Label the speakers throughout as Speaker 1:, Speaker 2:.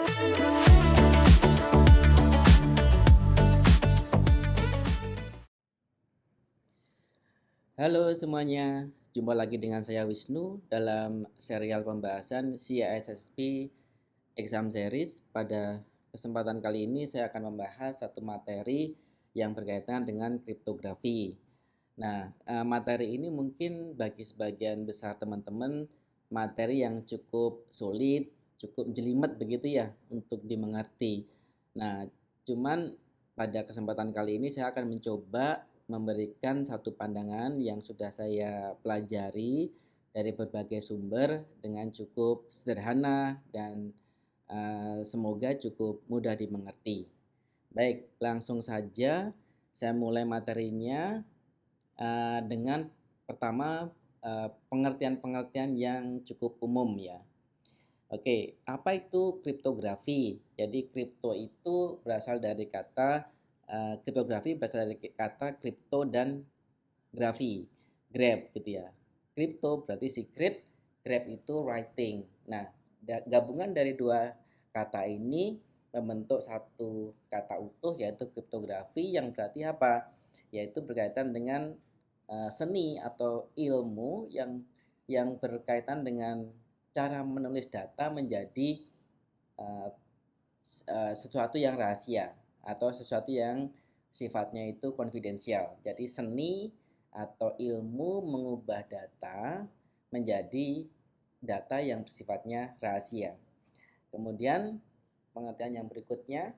Speaker 1: Halo semuanya, jumpa lagi dengan saya Wisnu dalam serial pembahasan CISSP Exam Series. Pada kesempatan kali ini saya akan membahas satu materi yang berkaitan dengan kriptografi. Nah, materi ini mungkin bagi sebagian besar teman-teman materi yang cukup sulit, cukup jelimet begitu ya untuk dimengerti. Nah, cuman pada kesempatan kali ini saya akan mencoba memberikan satu pandangan yang sudah saya pelajari dari berbagai sumber dengan cukup sederhana dan semoga cukup mudah dimengerti. Baik, langsung saja saya mulai materinya dengan pertama pengertian-pengertian yang cukup umum ya. Oke, apa itu kriptografi? Jadi kripto itu berasal dari kata kriptografi berasal dari kata kripto dan grafi, grab gitu ya. Kripto berarti secret, grab itu writing. Nah, gabungan dari dua kata ini membentuk satu kata utuh yaitu kriptografi yang berarti apa? Yaitu berkaitan dengan seni atau ilmu yang berkaitan dengan cara menulis data menjadi uh, sesuatu yang rahasia atau sesuatu yang sifatnya itu konfidensial. Jadi seni atau ilmu mengubah data menjadi data yang sifatnya rahasia. Kemudian pengertian yang berikutnya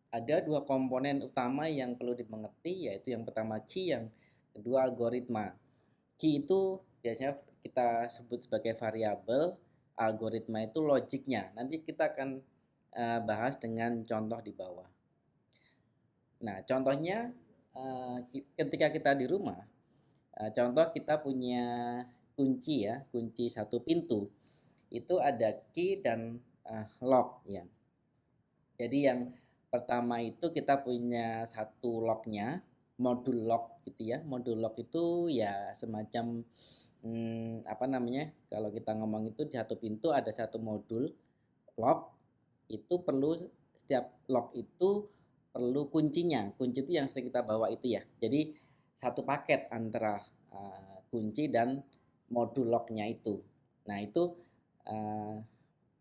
Speaker 1: ada dua komponen utama yang perlu dimengerti, yaitu yang pertama key, yang kedua algoritma. Key itu biasanya kita sebut sebagai variabel, algoritma itu logiknya. Nanti kita akan bahas dengan contoh di bawah. Nah, contohnya ketika kita di rumah, contoh kita punya kunci ya, kunci satu pintu. Itu ada key dan lock ya. Jadi yang pertama itu kita punya satu locknya, modul lock gitu ya. Modul lock itu ya semacam apa namanya? Kalau kita ngomong itu di satu pintu ada satu modul lock, itu perlu setiap lock itu perlu kuncinya. Kunci itu yang sering kita bawa itu ya. Jadi satu paket antara kunci dan modul locknya itu. Nah, itu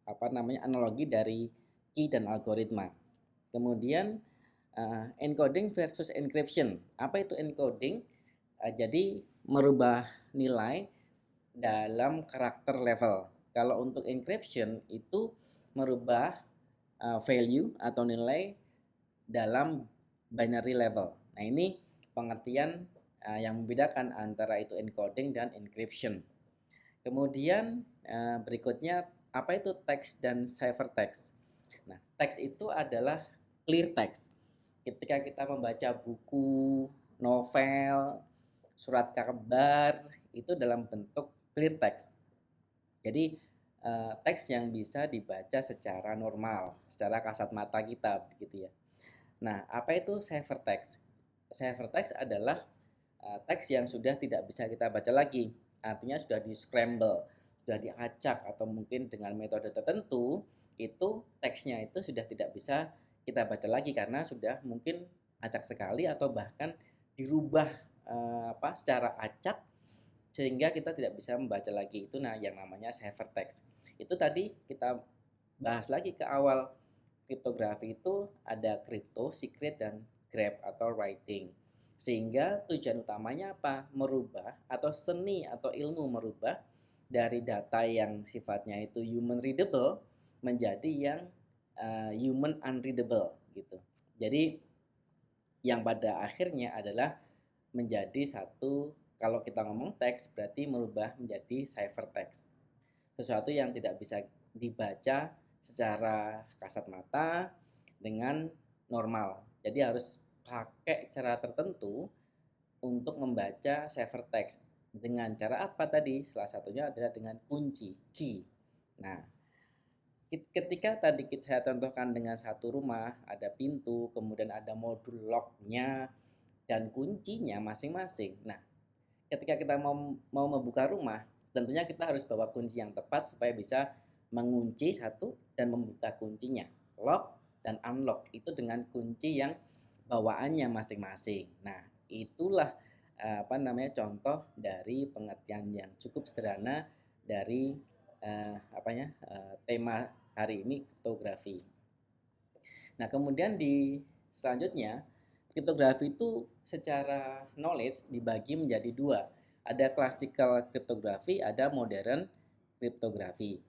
Speaker 1: apa namanya? Analogi dari key dan algoritma. Kemudian encoding versus encryption. Apa itu encoding? Jadi merubah nilai dalam karakter level. Kalau untuk encryption itu merubah value atau nilai dalam binary level. Nah, ini pengertian yang membedakan antara itu encoding dan encryption. Kemudian berikutnya apa itu teks dan ciphertext? Nah, teks itu adalah clear text. Ketika kita membaca buku, novel, surat kabar itu dalam bentuk clear text. Jadi teks yang bisa dibaca secara normal, secara kasat mata kita begitu ya. Nah, apa itu ciphertext? Ciphertext adalah teks yang sudah tidak bisa kita baca lagi. Artinya sudah di-scramble, sudah diacak atau mungkin dengan metode tertentu itu teksnya itu sudah tidak bisa kita baca lagi karena sudah mungkin acak sekali atau bahkan dirubah secara acak sehingga kita tidak bisa membaca lagi. Itu yang namanya ciphertext. Itu tadi kita bahas lagi ke awal. Kriptografi itu ada crypto, secret, dan grab atau writing. Sehingga tujuan utamanya apa? Merubah atau seni atau ilmu merubah dari data yang sifatnya itu human readable menjadi yang human unreadable gitu. Jadi yang pada akhirnya adalah menjadi satu, kalau kita ngomong teks berarti merubah menjadi ciphertext. Sesuatu yang tidak bisa dibaca secara kasat mata dengan normal. Jadi harus pakai cara tertentu untuk membaca ciphertext. Dengan cara apa tadi? Salah satunya adalah dengan kunci, key. Nah, ketika tadi saya contohkan dengan satu rumah, ada pintu, kemudian ada modul locknya dan kuncinya masing-masing. Nah, ketika kita mau membuka rumah, tentunya kita harus bawa kunci yang tepat supaya bisa mengunci satu dan membuka kuncinya. lock dan unlock itu dengan kunci yang bawaannya masing-masing. Nah, itulah contoh dari pengertian yang cukup sederhana dari tema hari ini, kriptografi. Nah, kemudian selanjutnya kriptografi itu secara knowledge dibagi menjadi dua. Ada classical cryptography, ada modern cryptography.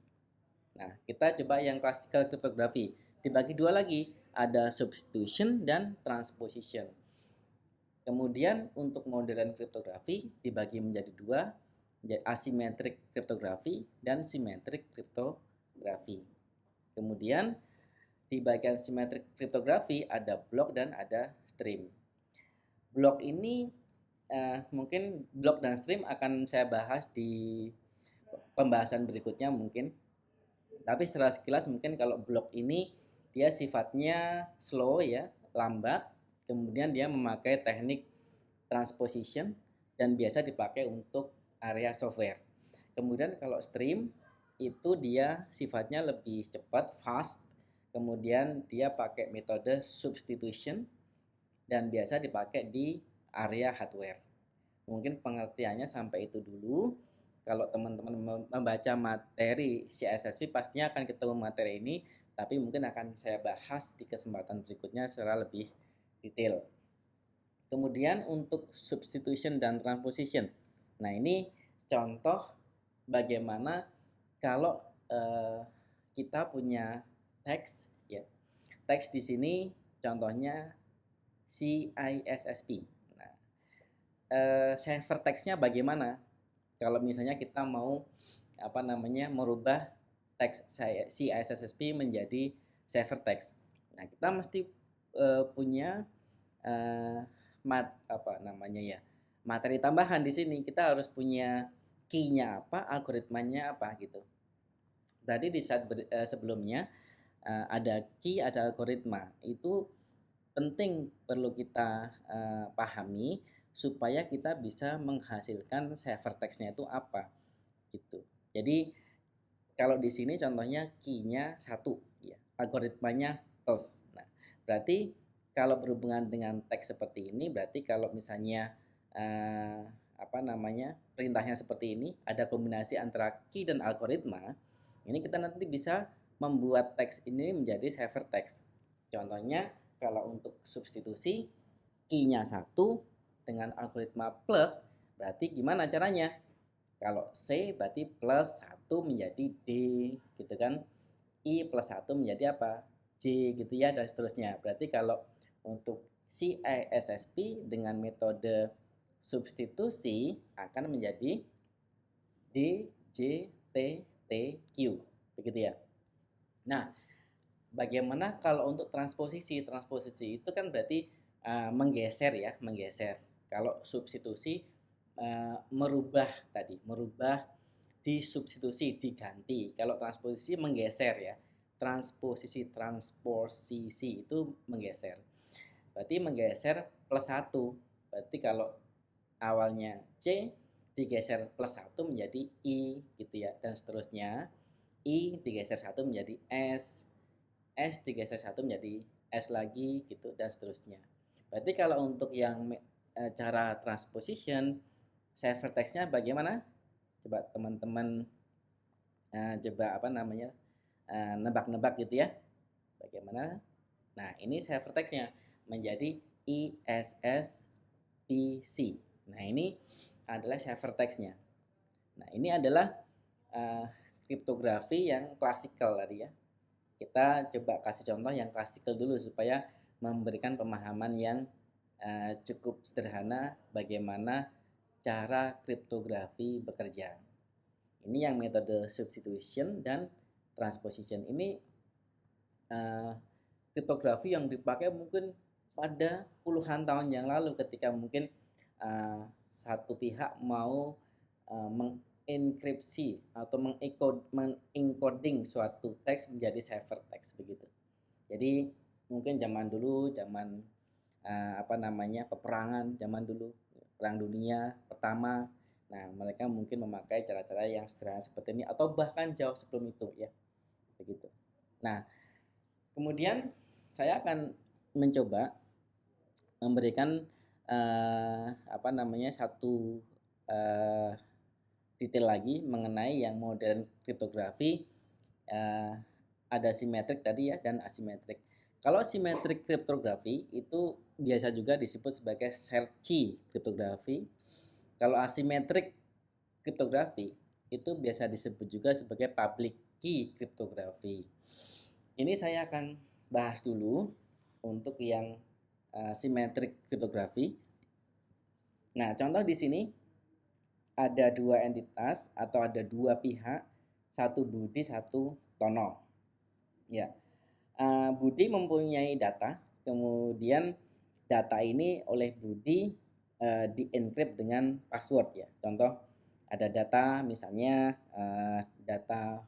Speaker 1: Nah, kita coba yang classical cryptography. Dibagi dua lagi, ada substitution dan transposition. Kemudian untuk modern cryptography dibagi menjadi dua, asymmetric cryptography dan symmetric cryptography. Kemudian di bagian symmetric cryptography ada block dan ada stream. Block ini mungkin block dan stream akan saya bahas di pembahasan berikutnya mungkin. Tapi secara sekilas mungkin kalau block ini dia sifatnya slow ya, lambat. Kemudian dia memakai teknik transposition dan biasa dipakai untuk area software. Kemudian kalau stream itu dia sifatnya lebih cepat, fast. Kemudian dia pakai metode substitution dan biasa dipakai di area hardware. Mungkin pengertiannya sampai itu dulu. Kalau teman-teman membaca materi CISSP pastinya akan ketemu materi ini, tapi mungkin akan saya bahas di kesempatan berikutnya secara lebih detail. Kemudian untuk substitution dan transposition. Nah, ini contoh bagaimana kalau kita punya teks ya. Teks di sini contohnya CISSP. Nah, ciphertextnya bagaimana? Kalau misalnya kita mau merubah teks CISSP menjadi ciphertext. Nah, kita mesti punya materi tambahan di sini. Kita harus punya key-nya apa, algoritmanya apa gitu. Tadi di saat sebelumnya ada key, ada algoritma. Itu penting perlu kita pahami supaya kita bisa menghasilkan ciphertextnya itu apa gitu. Jadi kalau di sini contohnya key-nya 1 ya, algoritmanya plus. Nah, berarti kalau berhubungan dengan teks seperti ini berarti kalau misalnya perintahnya seperti ini, ada kombinasi antara key dan algoritma, ini kita nanti bisa membuat teks ini menjadi ciphertext. Contohnya kalau untuk substitusi key-nya 1 dengan algoritma plus, berarti gimana caranya? Kalau C berarti plus 1 menjadi D gitu kan. I plus 1 menjadi apa? J gitu ya, dan seterusnya. Berarti kalau untuk CISSP dengan metode substitusi akan menjadi D, J, T, T, Q. Begitu ya. Nah, bagaimana kalau untuk transposisi? Transposisi itu kan berarti menggeser ya, menggeser. Kalau substitusi merubah disubstitusi, diganti. Kalau transposisi menggeser ya. Transposisi itu menggeser. Berarti menggeser plus 1. Berarti kalau awalnya C digeser plus 1 menjadi I gitu ya, dan seterusnya. I digeser 1 menjadi S. S digeser 1 menjadi S lagi gitu, dan seterusnya. Berarti kalau untuk yang cara transposition, ciphertextnya bagaimana? Coba teman-teman nebak-nebak gitu ya. Bagaimana? Nah, ini ciphertextnya menjadi ISSPC. Nah, ini adalah ciphertextnya. Nah, ini adalah kriptografi yang klasikal tadi ya. Kita coba kasih contoh yang klasikal dulu supaya memberikan pemahaman yang cukup sederhana bagaimana cara kriptografi bekerja. Ini yang metode substitution dan transposition. Ini kriptografi yang dipakai mungkin pada puluhan tahun yang lalu ketika mungkin satu pihak mau mengenkripsi atau mengencoding suatu teks menjadi ciphertext begitu. Jadi mungkin zaman dulu, peperangan zaman dulu, perang dunia pertama. Nah, mereka mungkin memakai cara-cara yang sederhana seperti ini atau bahkan jauh sebelum itu ya. Begitu. Nah, Kemudian saya akan mencoba memberikan satu eh, detail lagi mengenai yang modern kriptografi. eh, ada simetrik tadi ya dan asimetrik. Kalau simetrik kriptografi itu biasa juga disebut sebagai shared key kriptografi. Kalau asimetrik kriptografi itu biasa disebut juga sebagai public key kriptografi. Ini saya akan bahas dulu untuk yang simetrik kriptografi. Nah, contoh di sini ada dua entitas atau ada dua pihak, satu Budi, satu Tono. Ya, Budi mempunyai data, kemudian data ini oleh Budi di-encrypt dengan password ya. Contoh ada data misalnya data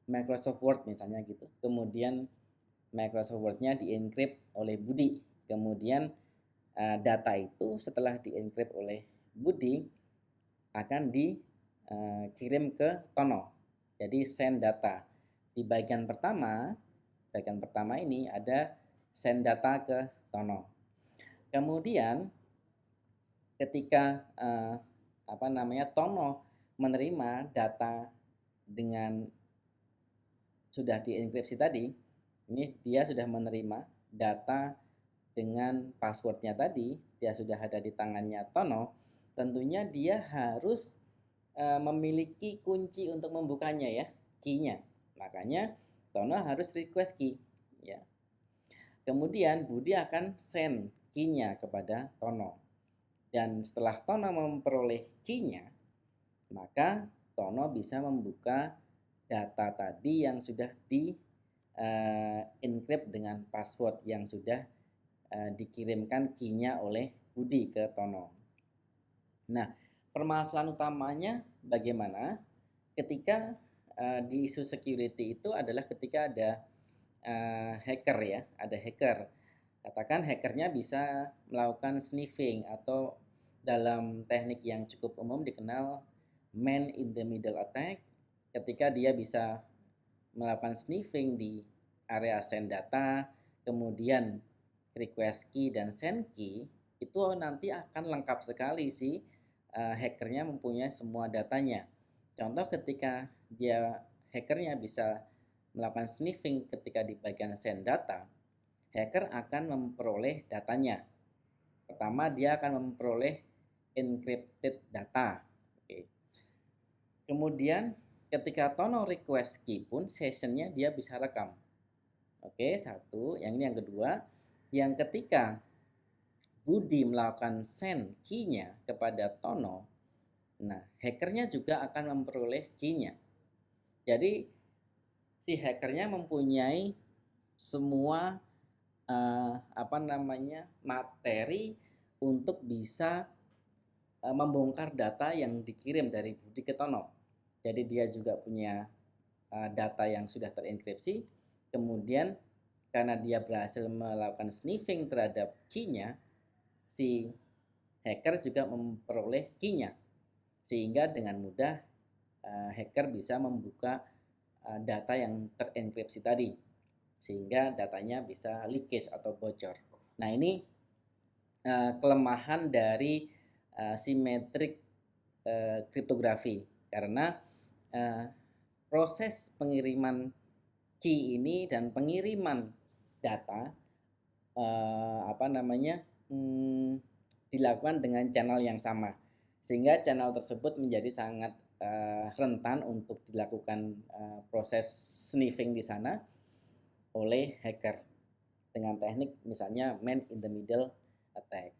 Speaker 1: Microsoft Word misalnya gitu. Kemudian Microsoft Word-nya di-encrypt oleh Budi. Kemudian data itu setelah di-encrypt oleh Budi akan dikirim ke Tono. Jadi send data. Di bagian pertama ini ada send data ke Tono. Kemudian ketika Tono menerima data dengan sudah dienkripsi tadi, ini dia sudah menerima data dengan passwordnya tadi, dia sudah ada di tangannya Tono, tentunya dia harus memiliki kunci untuk membukanya ya, key-nya. Makanya Tono harus request key ya. Kemudian Budi akan send key-nya kepada Tono. Dan setelah Tono memperoleh key-nya, maka Tono bisa membuka data tadi yang sudah di encrypt dengan password yang sudah dikirimkan key-nya oleh Budi ke Tono. Nah, permasalahan utamanya bagaimana ketika di isu security itu adalah ketika ada hacker ya, ada hacker. Katakan hackernya bisa melakukan sniffing atau dalam teknik yang cukup umum dikenal man in the middle attack, ketika dia bisa melakukan sniffing di area send data, kemudian request key dan send key, itu nanti akan lengkap sekali si hackernya mempunyai semua datanya. Contoh ketika dia hackernya bisa melakukan sniffing ketika di bagian send data, hacker akan memperoleh datanya. Pertama, dia akan memperoleh encrypted data. Oke. Kemudian ketika Tono request key pun sessionnya dia bisa rekam. Oke, satu. Yang ini yang kedua. Yang ketika Budi melakukan send key-nya kepada Tono, nah hackernya juga akan memperoleh key-nya. Jadi si hackernya mempunyai semua materi untuk bisa membongkar data yang dikirim dari Budi ke Tono. Jadi dia juga punya data yang sudah terenkripsi, kemudian karena dia berhasil melakukan sniffing terhadap key-nya, si hacker juga memperoleh key-nya, sehingga dengan mudah hacker bisa membuka data yang terenkripsi tadi, sehingga datanya bisa leakage atau bocor. Nah, ini kelemahan dari simetrik kriptografi, karena proses pengiriman key ini dan pengiriman data dilakukan dengan channel yang sama, sehingga channel tersebut menjadi sangat rentan untuk dilakukan proses sniffing di sana oleh hacker dengan teknik misalnya man in the middle attack.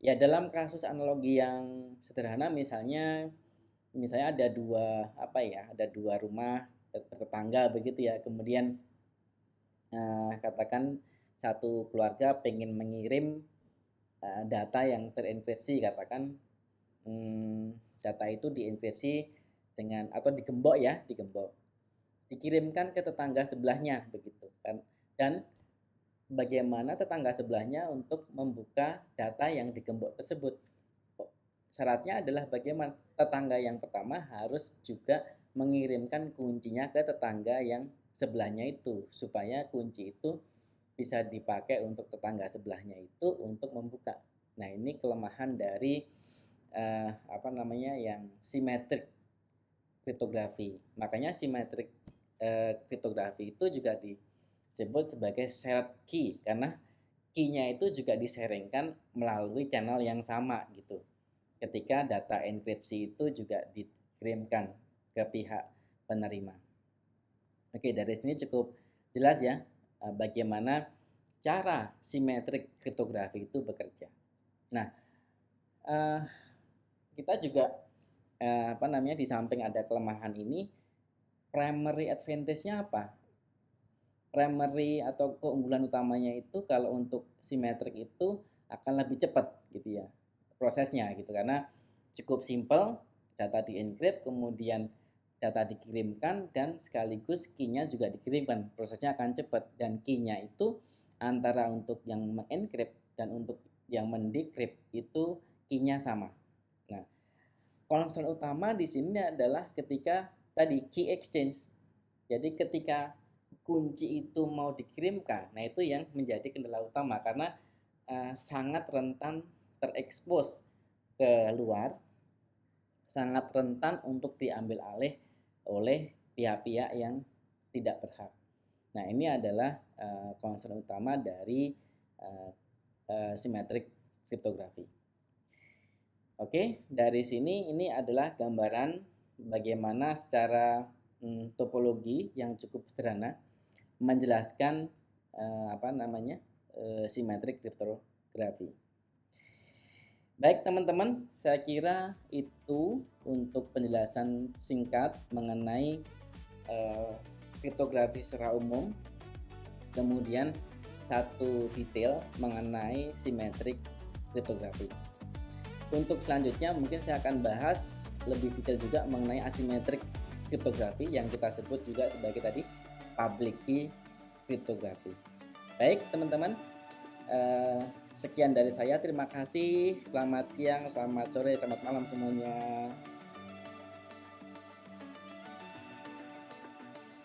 Speaker 1: Ya, dalam kasus analogi yang sederhana misalnya ada dua rumah tetangga begitu ya, kemudian katakan satu keluarga pengen mengirim data yang terenkripsi, katakan data itu dienkripsi dengan atau digembok, dikirimkan ke tetangga sebelahnya begitu kan, dan bagaimana tetangga sebelahnya untuk membuka data yang digembok tersebut. Syaratnya adalah bagaimana tetangga yang pertama harus juga mengirimkan kuncinya ke tetangga yang sebelahnya itu, supaya kunci itu bisa dipakai untuk tetangga sebelahnya itu untuk membuka. Nah, ini kelemahan dari yang simetrik kriptografi. Makanya simetrik kriptografi itu juga disebut sebagai shared key, karena key-nya itu juga disaringkan melalui channel yang sama gitu. Ketika data enkripsi itu juga dikirimkan ke pihak penerima. Oke, dari sini cukup jelas ya bagaimana cara simetrik kriptografi itu bekerja. Nah, kita juga di samping ada kelemahan ini, primary advantage-nya apa? Primary atau keunggulan utamanya itu kalau untuk simetrik itu akan lebih cepat gitu ya prosesnya gitu, karena cukup simple, data di-encrypt, kemudian data dikirimkan dan sekaligus key-nya juga dikirimkan. Prosesnya akan cepat dan key-nya itu antara untuk yang mengencrypt dan untuk yang mendecrypt itu key-nya sama. Nah, concern utama di sini adalah ketika tadi key exchange. Jadi ketika kunci itu mau dikirimkan, nah itu yang menjadi kendala utama karena sangat rentan terekspos ke luar, sangat rentan untuk diambil alih oleh pihak-pihak yang tidak berhak. Nah, ini adalah concern utama dari simetrik kriptografi. Oke, dari sini ini adalah gambaran bagaimana secara topologi yang cukup sederhana menjelaskan simetrik kriptografi. Baik teman-teman, saya kira itu untuk penjelasan singkat mengenai kriptografi secara umum. Kemudian satu detail mengenai simetrik kriptografi. Untuk selanjutnya mungkin saya akan bahas lebih detail juga mengenai asimetrik kriptografi yang kita sebut juga sebagai tadi public key kriptografi. Baik teman-teman, sekian dari saya. Terima kasih. Selamat siang, selamat sore, selamat malam semuanya.